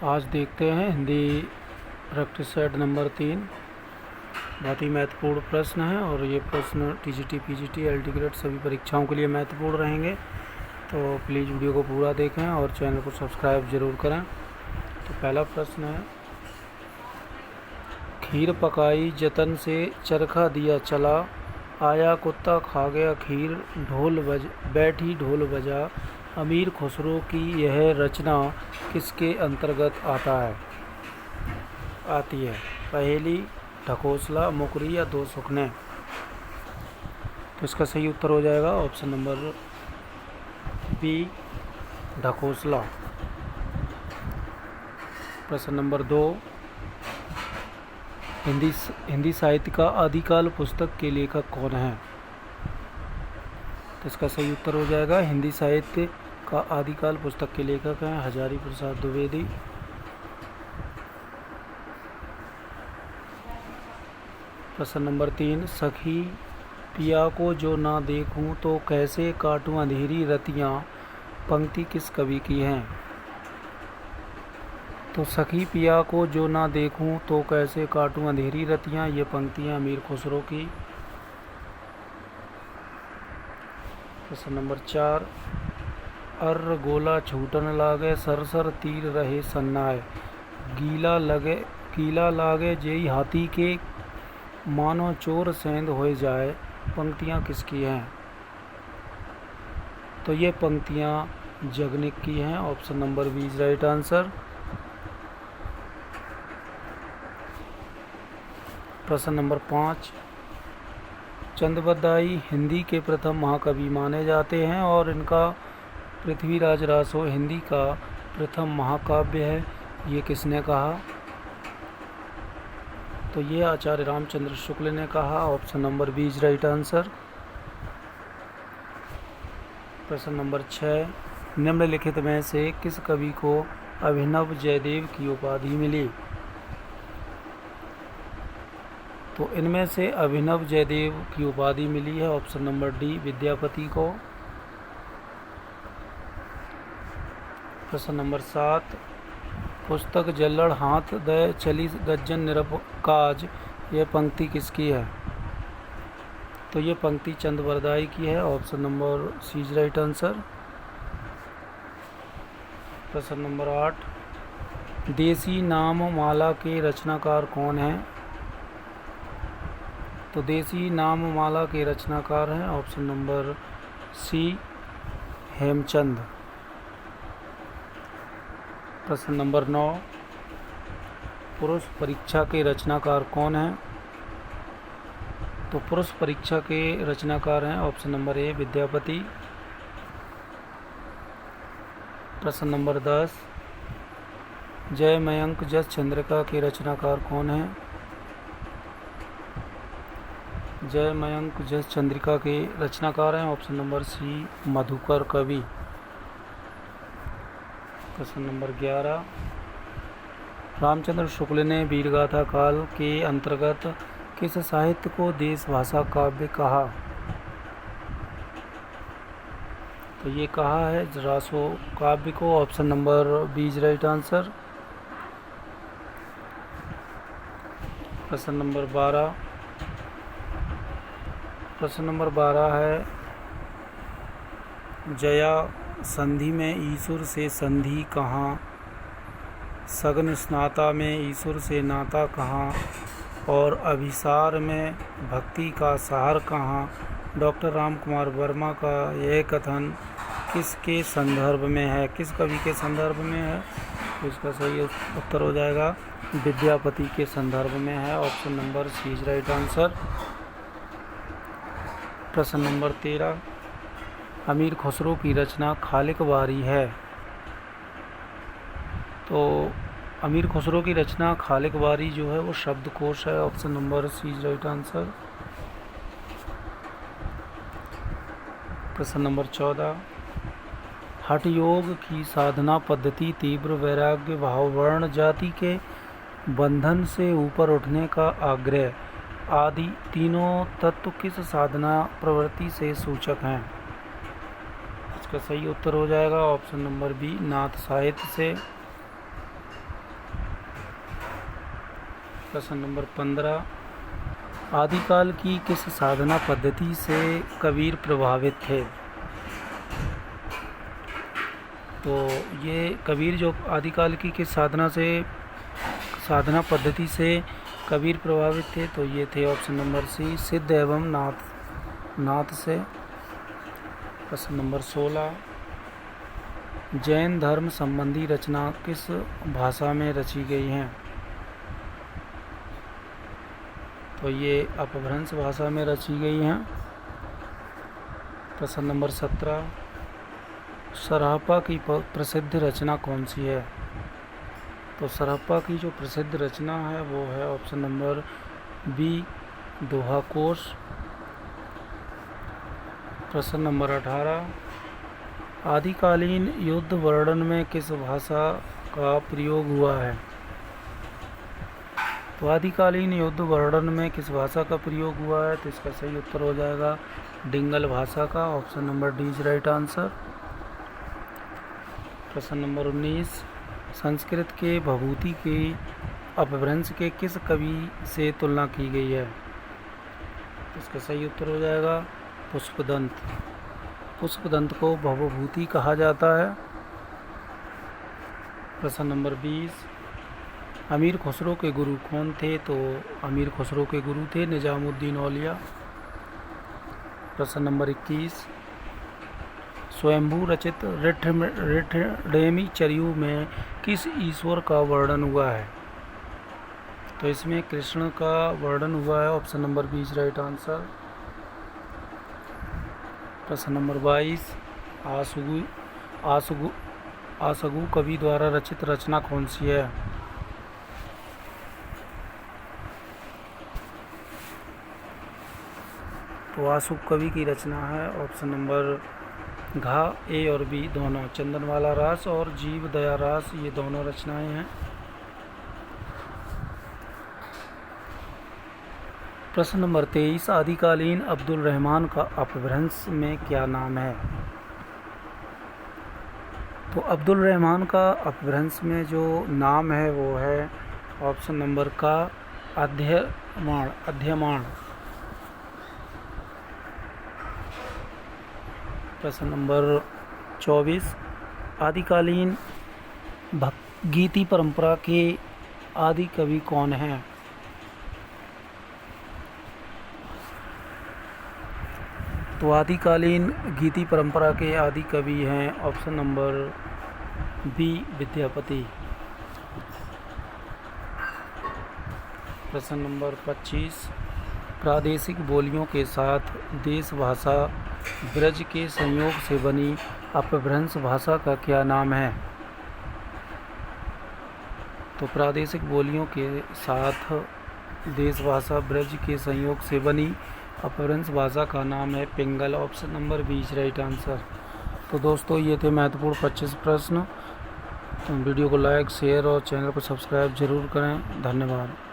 आज देखते हैं हिंदी प्रैक्टिस सेट नंबर 3। बहुत ही महत्वपूर्ण प्रश्न है और ये प्रश्न टीजीटी, पीजीटी, एलटी ग्रेड सभी परीक्षाओं के लिए महत्वपूर्ण रहेंगे। तो प्लीज़ वीडियो को पूरा देखें और चैनल को सब्सक्राइब ज़रूर करें। तो पहला प्रश्न है, खीर पकाई जतन से चरखा दिया चला, आया कुत्ता खा गया खीर, बैठी ढोल बजा, अमीर खुसरो की यह रचना किसके अंतर्गत आती है? पहेली, ढकोसला, मुकरी या दो सुखने। तो इसका सही उत्तर हो जाएगा ऑप्शन नंबर बी, ढकोसला। प्रश्न नंबर 2, हिंदी साहित्य का आदिकाल पुस्तक के लेखक कौन है? तो इसका सही उत्तर हो जाएगा हिंदी साहित्य का आदिकाल पुस्तक के लेखक हैं हजारी प्रसाद द्विवेदी। प्रश्न नंबर 3, सखी पिया को जो ना देखूं तो कैसे काटूं अंधेरी रतियां, पंक्ति किस कवि की है? तो सखी पिया को जो ना देखूं तो कैसे काटूं अंधेरी रतियां, ये पंक्तियां अमीर खुसरो की। प्रश्न नंबर 4, अर्र गोला छूटन लागे, सरसर तीर रहे सन्नाए, गीला लागे जेई हाथी के, मानो चोर सेंध हो जाए, पंक्तियां किसकी हैं? तो ये पंक्तियां जगनिक की हैं। Option number B is right answer. प्रश्न नंबर 5, चंद बरदाई हिंदी के प्रथम महाकवि माने जाते हैं और इनका पृथ्वीराज रासो हिंदी का प्रथम महाकाव्य है, ये किसने कहा? तो ये आचार्य रामचंद्र शुक्ल ने कहा। Option number B is right answer. प्रश्न नंबर 6, निम्नलिखित में से किस कवि को अभिनव जयदेव की उपाधि मिली? तो इनमें से अभिनव जयदेव की उपाधि मिली है ऑप्शन नंबर डी, विद्यापति को। प्रश्न नंबर 7, पुस्तक जल्लड़ हाथ दे चली गज्जन निरपकाज, यह पंक्ति किसकी है? तो ये पंक्ति चंद बरदाई की है। Option number C is right answer. प्रश्न नंबर 8, देसी नाम माला के रचनाकार कौन हैं? तो देसी नाम माला के रचनाकार हैं ऑप्शन नंबर सी, हेमचंद। प्रश्न नंबर 9, पुरुष परीक्षा के रचनाकार कौन हैं? तो पुरुष परीक्षा के रचनाकार हैं ऑप्शन नंबर ए, विद्यापति। प्रश्न नंबर 10, जय मयंक जस चंद्रिका के रचनाकार कौन हैं? जय मयंक जस चंद्रिका के रचनाकार हैं ऑप्शन नंबर सी, मधुकर कवि। प्रश्न नंबर 11, रामचंद्र शुक्ल ने वीरगाथा काल के अंतर्गत किस साहित्य को देश भाषा काव्य कहा? तो ये कहा है रासो काव्य को। Option number B is right answer. प्रश्न नंबर 12, है, जया संधि में ईश्वर से संधि कहाँ, सगन स्नाता में ईश्वर से नाता कहाँ, और अभिसार में भक्ति का सार कहाँ? डॉक्टर राम कुमार वर्मा का यह कथन किसके संदर्भ में है, किस कवि के संदर्भ में है? तो इसका सही उत्तर हो जाएगा विद्यापति के संदर्भ में है। Option number C is right answer. प्रश्न नंबर 13, अमीर खुसरो की रचना खालिक वारी है। तो अमीर खुसरो की रचना खालिक वारी जो है वो शब्दकोश है। Option number C is right answer. प्रश्न नंबर 14, हठ योग की साधना पद्धति तीव्र वैराग्य भाव वर्ण जाति के बंधन से ऊपर उठने का आग्रह आदि तीनों तत्व किस साधना प्रवृत्ति से सूचक हैं? इसका सही उत्तर हो जाएगा ऑप्शन नंबर बी, नाथ साहित्य से। प्रश्न नंबर 15, आदिकाल की किस साधना पद्धति से कबीर प्रभावित थे? तो ये कबीर जो आदिकाल की किस साधना पद्धति से कबीर प्रभावित थे, तो ये थे ऑप्शन नंबर सी, सिद्ध एवं नाथ से। प्रश्न नंबर 16, जैन धर्म संबंधी रचना किस भाषा में रची गई हैं? तो ये अपभ्रंश भाषा में रची गई हैं। प्रश्न नंबर 17, सरहप्पा की प्रसिद्ध रचना कौन सी है? तो सरहप्पा की जो प्रसिद्ध रचना है वो है ऑप्शन नंबर बी, दोहा कोश। प्रश्न नंबर 18, आदिकालीन युद्ध वर्णन में किस भाषा का प्रयोग हुआ है? तो आदिकालीन युद्ध वर्णन में किस भाषा का प्रयोग हुआ है? तो इसका सही उत्तर हो जाएगा डिंगल भाषा का, option number D is right answer. प्रश्न नंबर 19, संस्कृत के भभूति के अपभ्रंश के किस कवि से तुलना की गई है? इसका सही उत्तर हो जाएगा पुष्पदंत। पुष्पदंत को भवभूति कहा जाता है। प्रश्न नंबर 20, अमीर खुसरो के गुरु कौन थे? तो अमीर खुसरो के गुरु थे निजामुद्दीन औलिया। प्रश्न नंबर 21, स्वयंभू रचित ऋठडेमी चर्यू में किस ईश्वर का वर्णन हुआ है? तो इसमें कृष्ण का वर्णन हुआ है, option number B is right answer. प्रश्न नंबर 22, आसगु कवि द्वारा रचित रचना कौन सी है? तो आसुक कवि की रचना है ऑप्शन नंबर घा, ए और बी दोनों, चंदनवाला रास और जीव दया रास, ये दोनों रचनाएं हैं। प्रश्न नंबर 23, आदिकालीन अब्दुल रहमान का अपभ्रंश में क्या नाम है? तो अब्दुल रहमान का अपभ्रंश में जो नाम है वो है ऑप्शन नंबर का अध्ययमाण। प्रश्न नंबर 24, आदिकालीन गीति परंपरा के आदि कवि कौन हैं? तो आदिकालीन गीति परंपरा के आदि कवि हैं ऑप्शन नंबर बी, विद्यापति। प्रश्न नंबर 25, प्रादेशिक बोलियों के साथ देश भाषा ब्रज के संयोग से बनी अपभ्रंश भाषा का क्या नाम है? तो प्रादेशिक बोलियों के साथ देश भाषा ब्रज के संयोग से बनी अपभ्रंश भाषा का नाम है Pingal, option number B is right answer. तो दोस्तों ये थे महत्वपूर्ण 25 प्रश्न। तो वीडियो को लाइक, शेयर और चैनल को सब्सक्राइब जरूर करें। धन्यवाद।